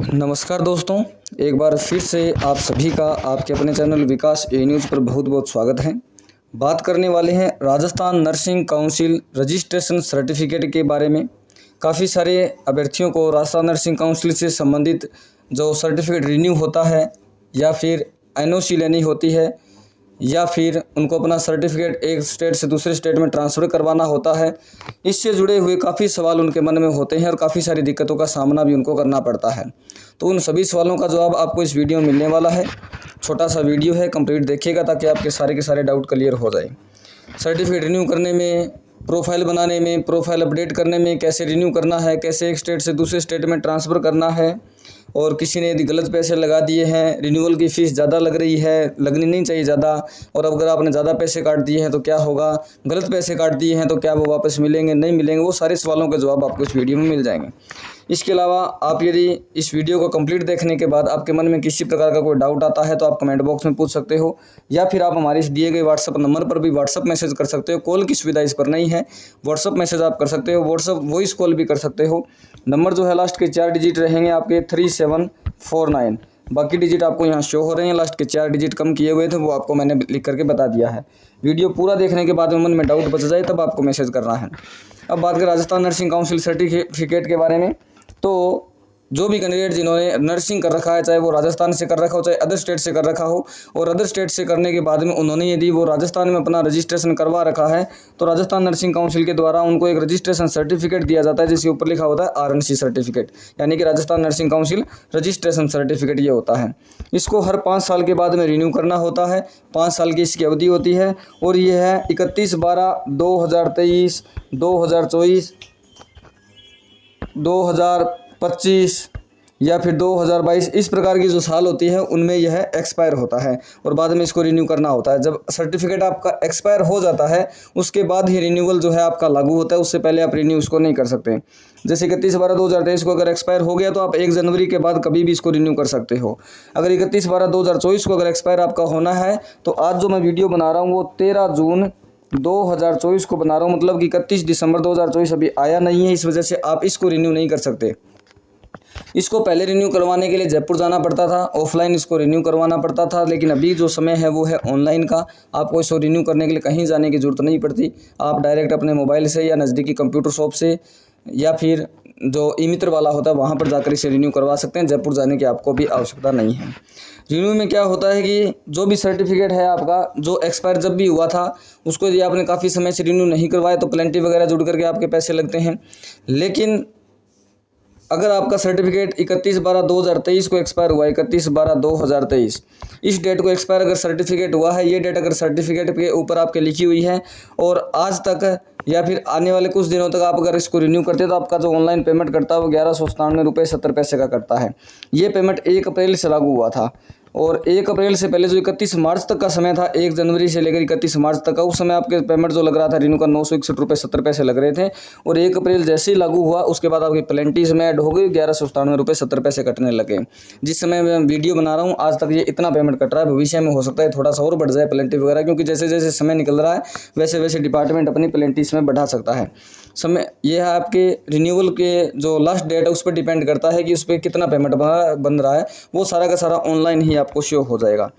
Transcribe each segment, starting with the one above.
नमस्कार दोस्तों, एक बार फिर से आप सभी का आपके अपने चैनल विकास ए न्यूज़ पर बहुत बहुत स्वागत है। बात करने वाले हैं Rajasthan nursing council registration certificate के बारे में। काफ़ी सारे अभ्यर्थियों को राजस्थान नर्सिंग काउंसिल से संबंधित जो सर्टिफिकेट रिन्यू होता है या फिर एनओसी लेनी होती है या फिर उनको अपना सर्टिफिकेट एक स्टेट से दूसरे स्टेट में ट्रांसफ़र करवाना होता है, इससे जुड़े हुए काफ़ी सवाल उनके मन में होते हैं और काफ़ी सारी दिक्कतों का सामना भी उनको करना पड़ता है। तो उन सभी सवालों का जवाब आपको इस वीडियो में मिलने वाला है। छोटा सा वीडियो है, कंप्लीट देखिएगा ताकि आपके सारे के सारे डाउट क्लियर हो जाए। सर्टिफिकेट रिन्यू करने में, प्रोफाइल बनाने में, प्रोफाइल अपडेट करने में, कैसे रिन्यू करना है, कैसे एक स्टेट से दूसरे स्टेट में ट्रांसफ़र करना है, और किसी ने यदि गलत पैसे लगा दिए हैं, रिन्यूअल की फ़ीस ज़्यादा लग रही है, लगनी नहीं चाहिए ज़्यादा, और अगर आपने ज़्यादा पैसे काट दिए हैं तो क्या होगा, गलत पैसे काट दिए हैं तो क्या वो वापस मिलेंगे नहीं मिलेंगे, वो सारे सवालों के जवाब आपको इस वीडियो में मिल जाएंगे। इसके अलावा आप यदि इस वीडियो को कंप्लीट देखने के बाद आपके मन में किसी प्रकार का कोई डाउट आता है तो आप कमेंट बॉक्स में पूछ सकते हो, या फिर आप हमारे इस दिए गए व्हाट्सअप नंबर पर भी व्हाट्सअप मैसेज कर सकते हो। कॉल की सुविधा इस पर नहीं है, व्हाट्सअप मैसेज आप कर सकते हो, व्हाट्सअप वॉइस कॉल भी कर सकते हो। नंबर जो है लास्ट के 4 डिजिट रहेंगे आपके 3749। बाकी डिजिट आपको यहाँ शो हो रहे हैं, लास्ट के 4 डिजिट कम किए हुए थे वो आपको मैंने लिख करके बता दिया है। वीडियो पूरा देखने के बाद मन में डाउट बच जाए तब आपको मैसेज करना है। अब बात करें राजस्थान नर्सिंग काउंसिल सर्टिफिकेट के बारे में, तो जो भी कैंडिडेट जिन्होंने नर्सिंग कर रखा है, चाहे वो राजस्थान से कर रखा हो चाहे अदर स्टेट से कर रखा हो, और अदर स्टेट से करने के बाद में उन्होंने यदि वो राजस्थान में अपना रजिस्ट्रेशन करवा रखा है तो राजस्थान नर्सिंग काउंसिल के द्वारा उनको एक रजिस्ट्रेशन सर्टिफिकेट दिया जाता है जिसके ऊपर लिखा होता है आरएनसी सर्टिफिकेट, यानी कि Rajasthan nursing council registration certificate ये होता है। इसको हर 5 साल के बाद में रिन्यू करना होता है। 5 साल की इसकी अवधि होती है और ये है 31/12/2023, 2024, 2025 या फिर 2022, इस प्रकार की जो साल होती है उनमें यह एक्सपायर होता है और बाद में इसको रिन्यू करना होता है। जब सर्टिफिकेट आपका एक्सपायर हो जाता है उसके बाद ही रिन्यूअल जो है आपका लागू होता है, उससे पहले आप रिन्यू इसको नहीं कर सकते। जैसे 31/12/2023 को अगर एक्सपायर हो गया तो आप 1 जनवरी के बाद कभी भी इसको रिन्यू कर सकते हो। अगर 31/12/2024 को अगर एक्सपायर आपका होना है तो आज जो मैं वीडियो बना रहा हूँ वो 13 जून 2024 को बना रहा हूँ, मतलब कि 31 दिसंबर 2024 अभी आया नहीं है, इस वजह से आप इसको रिन्यू नहीं कर सकते। इसको पहले रिन्यू करवाने के लिए जयपुर जाना पड़ता था, ऑफलाइन इसको रिन्यू करवाना पड़ता था, लेकिन अभी जो समय है वो है ऑनलाइन का। आपको इसको रिन्यू करने के लिए कहीं जाने की ज़रूरत नहीं पड़ती। आप डायरेक्ट अपने मोबाइल से या नज़दीकी कंप्यूटर शॉप से या फिर जो ई मित्र वाला होता है वहाँ पर जाकर इसे रिन्यू करवा सकते हैं। जयपुर जाने की आपको भी आवश्यकता नहीं है। रिन्यू में क्या होता है कि जो भी सर्टिफिकेट है आपका जो एक्सपायर जब भी हुआ था उसको यदि आपने काफ़ी समय से रिन्यू नहीं करवाया तो पेनल्टी वगैरह जुड़ करके आपके पैसे लगते हैं। लेकिन अगर आपका सर्टिफिकेट 31/12/2023 को एक्सपायर हुआ, 31/12/2023 इस डेट को एक्सपायर अगर सर्टिफिकेट हुआ है, ये डेट अगर सर्टिफिकेट के ऊपर आपके लिखी हुई है और आज तक या फिर आने वाले कुछ दिनों तक आप अगर इसको रिन्यू करते हैं तो आपका जो ऑनलाइन पेमेंट करता है वो 1197.70 का करता है। ये पेमेंट 1 अप्रैल से लागू हुआ था और 1 अप्रैल से पहले जो 31 मार्च तक का समय था, 1 जनवरी से लेकर 31 मार्च तक का, उस समय आपके पेमेंट जो लग रहा था रिन्यू का 961.70 लग रहे थे, और 1 अप्रैल जैसे ही लागू हुआ उसके बाद आपकी पेनल्टीज में ऐड हो गई, 1197.70 कटने लगे। जिस समय मैं वीडियो बना रहा हूँ आज तक ये इतना पेमेंट कट रहा है, भविष्य में हो सकता है थोड़ा सा और बढ़ जाए पेनल्टी वगैरह, क्योंकि जैसे जैसे समय निकल रहा है वैसे वैसे डिपार्टमेंट अपनी पेनल्टीज में बढ़ा सकता है। समय यह है आपके रिन्यूअल के जो लास्ट डेट है उस पर डिपेंड करता है कि उस पर कितना पेमेंट बन रहा है, वो सारा का सारा ऑनलाइन ही आपको शो हो जाएगा।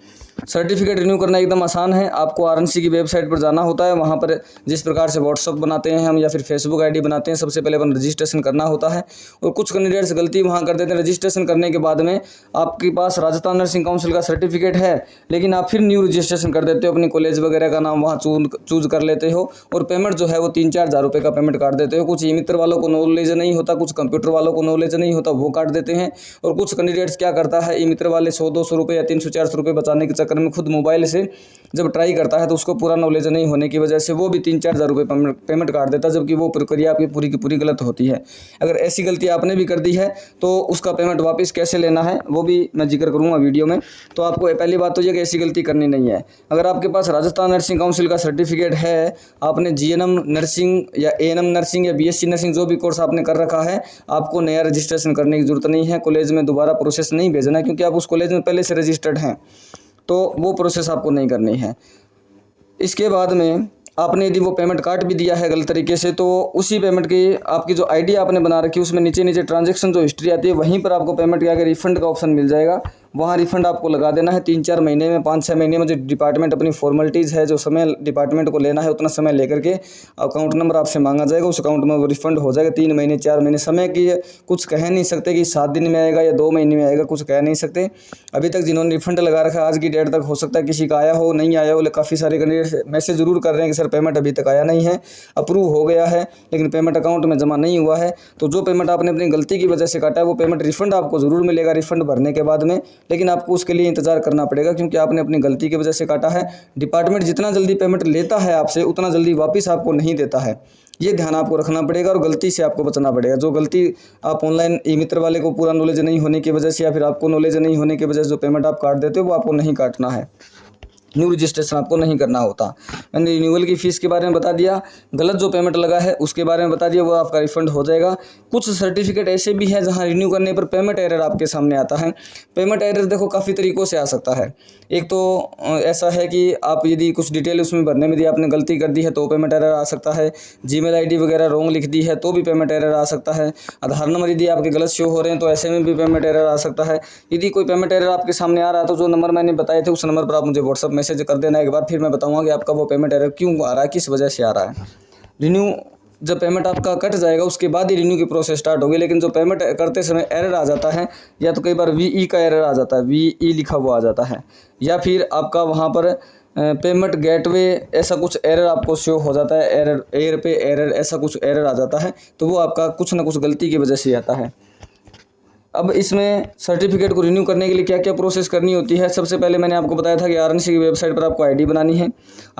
सर्टिफिकेट रिन्यू करना एकदम आसान है। आपको आरएनसी की वेबसाइट पर जाना होता है, वहाँ पर जिस प्रकार से व्हाट्सअप बनाते हैं हम या फिर फेसबुक आईडी बनाते हैं, सबसे पहले अपन रजिस्ट्रेशन करना होता है। और कुछ कैंडिडेट्स गलती वहाँ कर देते हैं, रजिस्ट्रेशन करने के बाद में आपके पास राजस्थान नर्सिंग काउंसिल का सर्टिफिकेट है लेकिन आप फिर न्यू रजिस्ट्रेशन कर देते हो, अपनी कॉलेज वगैरह का नाम वहाँ चूज कर लेते हो और पेमेंट जो है वो 3-4 हज़ार रुपये का पेमेंट काट देते हो। कुछ ई मित्र वालों को नॉलेज नहीं होता, कुछ कंप्यूटर वालों को नॉलेज नहीं होता, वो काट देते हैं। और कुछ कैंडिडेट्स क्या करता है, ई मित्र वाले 100-200 रुपये या 300-400 रुपये बचाने के चक्कर में खुद मोबाइल से जब ट्राई करता है तो उसको पूरा नॉलेज नहीं होने की वजह से वो भी 3-4 हज़ार रुपये पेमेंट काट देता है, जबकि वो प्रक्रिया आपकी पूरी की पूरी गलत होती है। अगर ऐसी गलती आपने भी कर दी है तो उसका पेमेंट वापस कैसे लेना है वो भी मैं जिक्र करूँगा वीडियो में। तो आपको पहली बात तो ये कि ऐसी गलती करनी नहीं है। अगर आपके पास राजस्थान नर्सिंग काउंसिल का सर्टिफिकेट है, आपने जीएनएम नर्सिंग या एएनएम नर्सिंग या बीएससी नर्सिंग जो भी कोर्स आपने कर रखा है, आपको नया रजिस्ट्रेशन करने की जरूरत नहीं है। कॉलेज में दोबारा प्रोसेस नहीं भेजना है क्योंकि आप उस कॉलेज में पहले से रजिस्टर्ड हैं, तो वो प्रोसेस आपको नहीं करनी है। इसके बाद में आपने यदि वो पेमेंट काट भी दिया है गलत तरीके से, तो उसी पेमेंट की आपकी जो आईडी आपने बना रखी है उसमें नीचे नीचे ट्रांजैक्शन जो हिस्ट्री आती है वहीं पर आपको पेमेंट के आगे रिफंड का ऑप्शन मिल जाएगा। वहाँ रिफंड आपको लगा देना है 3-4 महीने में, 5-6 महीने में। जो डिपार्टमेंट अपनी फॉर्मेलिटीज़ है, जो समय डिपार्टमेंट को लेना है उतना समय लेकर के अकाउंट नंबर आपसे मांगा जाएगा, उस अकाउंट में वो रिफंड हो जाएगा। 3 महीने 4 महीने समय की कुछ कह नहीं सकते कि 7 दिन में आएगा या 2 महीने में आएगा, कुछ कह नहीं सकते। अभी तक जिन्होंने रिफंड लगा रखा है आज की डेट तक, हो सकता है किसी का आया हो, नहीं आया हो। काफ़ी सारे कैंडिडेट मैसेज जरूर कर रहे हैं कि सर पेमेंट अभी तक आया नहीं है, अप्रूव हो गया है लेकिन पेमेंट अकाउंट में जमा नहीं हुआ है। तो जो पेमेंट आपने अपनी गलती की वजह से काटा है वो पेमेंट रिफंड आपको ज़रूर मिलेगा रिफंड भरने के बाद में, लेकिन आपको उसके लिए इंतजार करना पड़ेगा क्योंकि आपने अपनी गलती की वजह से काटा है। डिपार्टमेंट जितना जल्दी पेमेंट लेता है आपसे उतना जल्दी वापस आपको नहीं देता है, ये ध्यान आपको रखना पड़ेगा और गलती से आपको बचना पड़ेगा। जो गलती आप ऑनलाइन ई मित्र वाले को पूरा नॉलेज नहीं होने की वजह से या फिर आपको नॉलेज नहीं होने की वजह से जो पेमेंट आप काट देते हो वो आपको नहीं काटना है, न्यू रजिस्ट्रेशन आपको नहीं करना होता। मैंने रिन्यूअल की फ़ीस के बारे में बता दिया, गलत जो पेमेंट लगा है उसके बारे में बता दिया, वो आपका रिफंड हो जाएगा। कुछ सर्टिफिकेट ऐसे भी हैं जहां रिन्यू करने पर पेमेंट एरर आपके सामने आता है। पेमेंट एरर देखो काफ़ी तरीक़ों से आ सकता है। एक तो ऐसा है कि आप यदि कुछ डिटेल उसमें भरने में यदि आपने गलती कर दी है तो पेमेंट एरर आ सकता है। जीमेल आईडी वगैरह रॉन्ग लिख दी है तो भी पेमेंट एरर आ सकता है। आधार नंबर यदि आपके गलत शो हो रहे हैं तो ऐसे में भी पेमेंट एरर आ सकता है। यदि कोई पेमेंट एरर आपके सामने आ रहा है तो जो नंबर मैंने बताए थे उस नंबर पर आप मुझे व्हाट्सअप मैसेज कर देना एक बार, फिर मैं बताऊंगा कि आपका वो पेमेंट एरर क्यों आ रहा है, किस वजह से आ रहा है। रिन्यू जब पेमेंट आपका कट जाएगा उसके बाद ही रिन्यू की प्रोसेस स्टार्ट होगी, लेकिन जो पेमेंट करते समय एरर आ जाता है या तो कई बार VE का एरर आ जाता है, VE लिखा हुआ आ जाता है, या फिर आपका वहाँ पर पेमेंट गेटवे ऐसा कुछ एरर आपको शो हो जाता है, एयर पे एरर ऐसा कुछ एरर आ जाता है, तो वो आपका कुछ ना कुछ गलती की वजह से आता है। अब इसमें सर्टिफिकेट को रिन्यू करने के लिए क्या क्या प्रोसेस करनी होती है। सबसे पहले मैंने आपको बताया था कि RNC की वेबसाइट पर आपको आईडी बनानी है।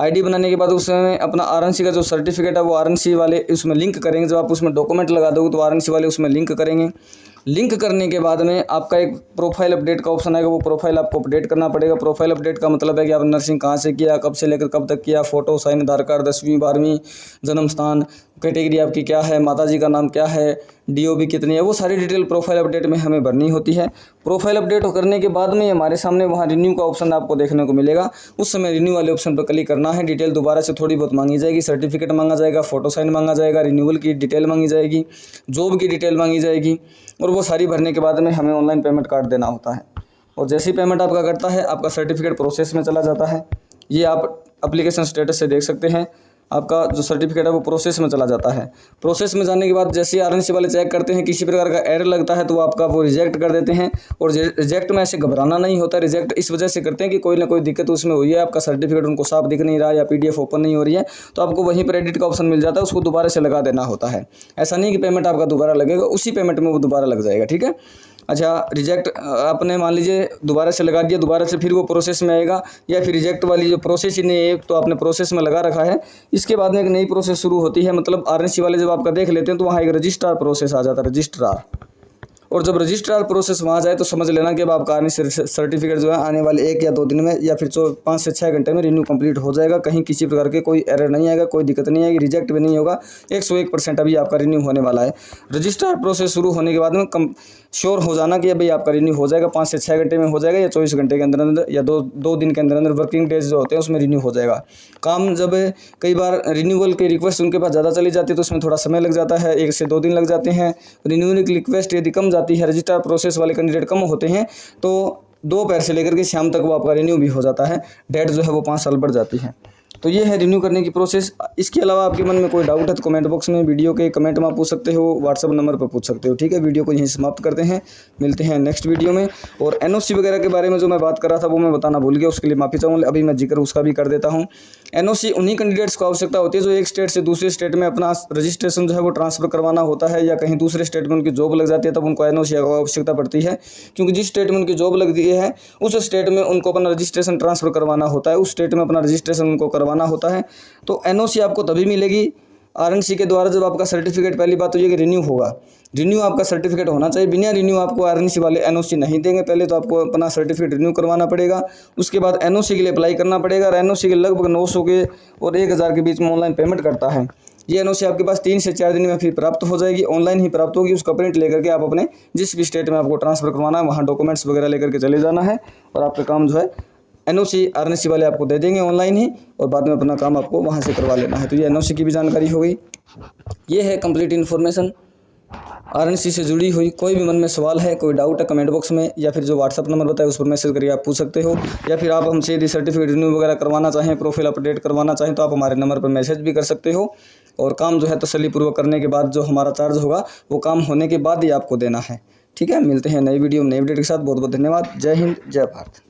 आईडी बनाने के बाद उसमें अपना RNC का जो सर्टिफिकेट है वो RNC वाले उसमें लिंक करेंगे। जब आप उसमें डॉक्यूमेंट लगा दोगे तो RNC वाले उसमें लिंक करेंगे। लिंक करने के बाद में आपका एक प्रोफाइल अपडेट का ऑप्शन आएगा, वो प्रोफाइल आपको अपडेट करना पड़ेगा। प्रोफाइल अपडेट का मतलब है कि आप नर्सिंग कहाँ से किया, कब से लेकर कब तक किया, फ़ोटो, साइन, आधार कार्ड, 10वीं 12वीं, जन्म स्थान, कैटेगरी आपकी क्या है, माताजी का नाम क्या है, DOB कितनी है, वो सारी डिटेल प्रोफाइल अपडेट में हमें भरनी होती है। प्रोफाइल अपडेट करने के बाद में हमारे सामने वहाँ रिन्यू का ऑप्शन आपको देखने को मिलेगा। उस समय रिन्यू वाले ऑप्शन पर क्लिक करना है। डिटेल दोबारा से थोड़ी बहुत मांगी जाएगी, सर्टिफिकेट मांगा जाएगा, फ़ोटो साइन मांगा जाएगा, रिन्यूअल की डिटेल मांगी जाएगी, जॉब की डिटेल मांगी जाएगी, और वो सारी भरने के बाद में हमें ऑनलाइन पेमेंट काट देना होता है। और जैसे ही पेमेंट आपका करता है आपका सर्टिफिकेट प्रोसेस में चला जाता है। ये आप एप्लीकेशन स्टेटस से देख सकते हैं, आपका जो सर्टिफिकेट है वो प्रोसेस में चला जाता है। प्रोसेस में जाने के बाद जैसे ही RNC वाले चेक करते हैं किसी प्रकार का एरर लगता है तो वो आपका वो रिजेक्ट कर देते हैं। और रिजेक्ट में ऐसे घबराना नहीं होता, रिजेक्ट इस वजह से करते हैं कि कोई ना कोई दिक्कत उसमें हुई है, आपका सर्टिफिकेट उनको साफ दिख नहीं रहा या PDF ओपन नहीं हो रही है, तो आपको वहीं पर एडिट का ऑप्शन मिल जाता है, उसको दोबारा से लगा देना होता है। ऐसा नहीं कि पेमेंट आपका दोबारा लगेगा, उसी पेमेंट में वो दोबारा लग जाएगा, ठीक है। अच्छा, रिजेक्ट आपने मान लीजिए दोबारा से लगा दिया, दोबारा से फिर वो प्रोसेस में आएगा, या फिर रिजेक्ट वाली जो प्रोसेस ही नहीं है तो आपने प्रोसेस में लगा रखा है, इसके बाद में एक नई प्रोसेस शुरू होती है। मतलब RNC वाले जब आपका देख लेते हैं तो वहाँ एक रजिस्ट्रार प्रोसेस आ जाता है, रजिस्ट्रार। और जब रजिस्ट्रार प्रोसेस वहाँ जाए तो समझ लेना कि अब आपका RNC सर्टिफिकेट जो है आने वाले 1 या 2 दिन में या फिर 5 से 6 घंटे में रिन्यू कंप्लीट हो जाएगा। कहीं किसी प्रकार के कोई एरर नहीं आएगा, कोई दिक्कत नहीं आएगी, रिजेक्ट भी नहीं होगा, 101% अभी आपका रिन्यू होने वाला है। रजिस्ट्रार प्रोसेस शुरू होने के बाद में श्योर हो जाना कि अभी आपका रिन्यू हो जाएगा, 5 से 6 घंटे में हो जाएगा या 24 घंटे के अंदर अंदर या दो दिन के अंदर अंदर, वर्किंग डेज जो होते हैं उसमें रिन्यू हो जाएगा काम। जब कई बार रिन्यूअल की रिक्वेस्ट उनके पास ज़्यादा चली जाती है तो उसमें थोड़ा समय लग जाता है, 1 से 2 दिन लग जाते हैं। रिन्यूअल की रिक्वेस्ट यदि कम जाती है, रजिस्ट्रार प्रोसेस वाले कैंडिडेट कम होते हैं तो दोपहर से लेकर के शाम तक वो आपका रिन्यू भी हो जाता है, डेट जो है वो 5 साल बढ़ जाती है। तो ये है रिन्यू करने की प्रोसेस। इसके अलावा आपके मन में कोई डाउट है तो कमेंट बॉक्स में वीडियो के कमेंट में आप पूछ सकते हो, व्हाट्सअप नंबर पर पूछ सकते हो, ठीक है। वीडियो को यहीं समाप्त करते हैं, मिलते हैं नेक्स्ट वीडियो में। और NOC वगैरह के बारे में जो मैं बात कर रहा था वो मैं बताना भूल गया, उसके लिए माफ़ी चाहूँगा, अभी मैं जिक्र उसका भी कर देता हूँ। NOC उन्हीं कैंडिडेट्स को आवश्यकता होती है जो एक स्टेट से दूसरे स्टेट में अपना रजिस्ट्रेशन जो है वो ट्रांसफ़र करवाना होता है, या कहीं दूसरे स्टेट में उनकी जॉब लग जाती है तब उनको NOC की आवश्यकता पड़ती है। क्योंकि जिस स्टेट में उनकी जॉब लगती है उस स्टेट में उनको अपना रजिस्ट्रेशन ट्रांसफ़र करवाना होता है, उस स्टेट में अपना रजिस्ट्रेशन उनको करवाना होता है। तो NOC आपको तभी मिलेगी RNC के द्वारा जब आपका सर्टिफिकेट, पहली बात तो ये कि रिन्यू होगा, रिन्यू आपका सर्टिफिकेट होना चाहिए। बिना रिन्यू आपको RNC वाले NOC नहीं देंगे। पहले तो आपको अपना सर्टिफिकेट रिन्यू करवाना पड़ेगा, उसके बाद NOC के लिए अप्लाई करना पड़ेगा। और NOC के लगभग 900 के और 1000 के बीच में ऑनलाइन पेमेंट करता है। ये NOC आपके पास 3 से 4 दिन में फिर प्राप्त हो जाएगी, ऑनलाइन ही प्राप्त होगी। उसका प्रिंट लेकर के आप अपने जिस भी स्टेट में आपको ट्रांसफ़र करवाना है वहाँ डॉक्यूमेंट्स वगैरह लेकर के चले जाना है और आपका काम जो है एनओसी आरएनसी वाले आपको दे देंगे ऑनलाइन ही, और बाद में अपना काम आपको वहाँ से करवा लेना है। तो ये एनओसी की भी जानकारी हो गई। ये है कंप्लीट इन्फॉर्मेशन आरएनसी से जुड़ी हुई। कोई भी मन में सवाल है, कोई डाउट है, कमेंट बॉक्स में या फिर जो व्हाट्सअप नंबर बताया उस पर मैसेज करके आप पूछ सकते हो, या फिर आप हमसे यदि सर्टिफिकेट रिन्यू वगैरह करवाना चाहें, प्रोफाइल अपडेट करवाना चाहें, तो आप हमारे नंबर पर मैसेज भी कर सकते हो। और काम जो है तसल्लीपूर्वक करने के बाद जो हमारा चार्ज होगा वो काम होने के बाद ही आपको देना है। ठीक है, मिलते हैं नई वीडियो में नई अपडेट के साथ। बहुत बहुत धन्यवाद। जय हिंद, जय भारत।